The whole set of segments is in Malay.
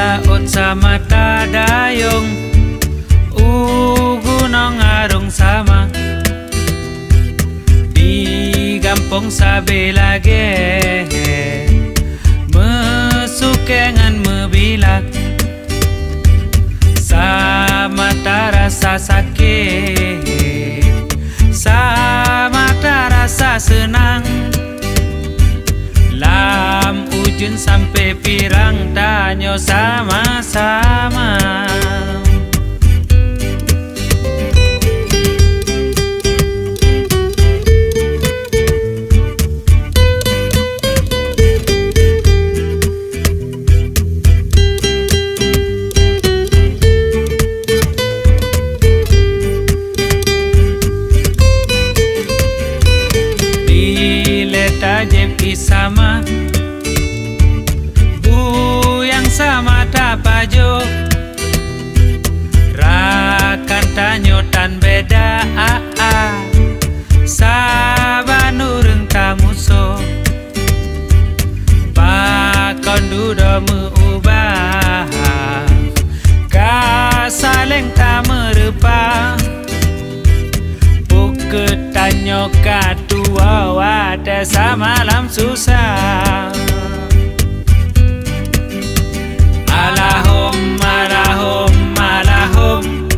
laut sama dayung gunung arung sama di kampung sabelah ge mesukengan mebilak sama rasa sakit sama rasa senang lam ujun sampai pirang danyo sama-sama. Jepi sama buyang sama tapajo rakan tanyo tan beda sabanureng tamuso bakon dudo meubah kasaleng tamerupa ketanyo kadua wada samalam susah. Alahum, alahum, alahum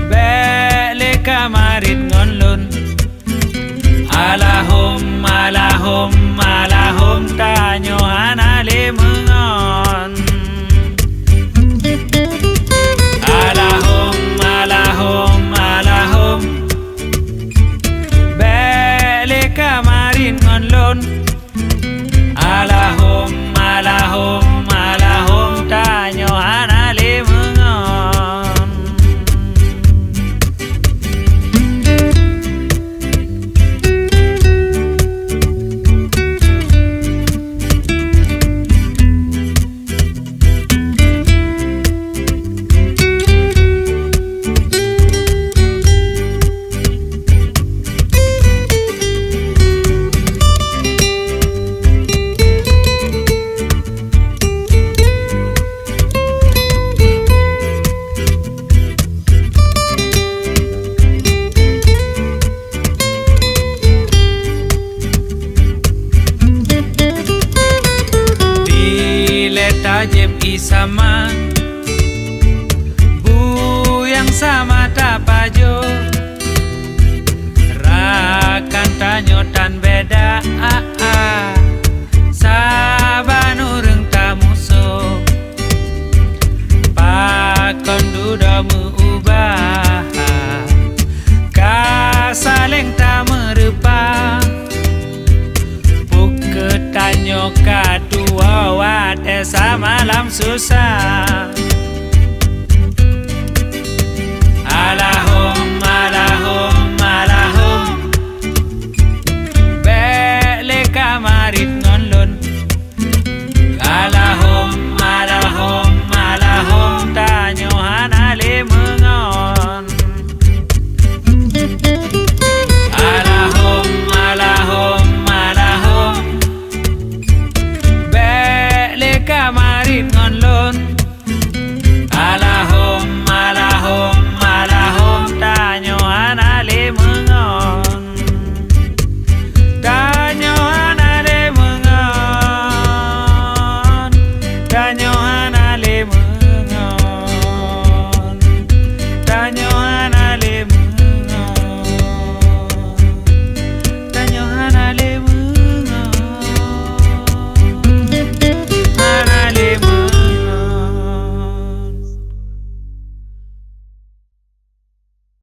bele kamarit ngonlun. Alahum, alahum, alahum tanyo anale mengon. Alahum, alahum, alahum kamarin ngonlon. Alahum, alahum, alahum tanyo anale mengon. Jepi sama buyang sama tapajo rakan tanyo tan beda sabanureng tamuso pakon dudo meubah kasaleng tamerupa ketanyo kadua wade samalam susah. Alahum, alahum, alahum bele kamarit ngonlun. Alahum, alahum, alahum tanyo anale mengon. Alahum, alahum, alahum kamarin ngonlon.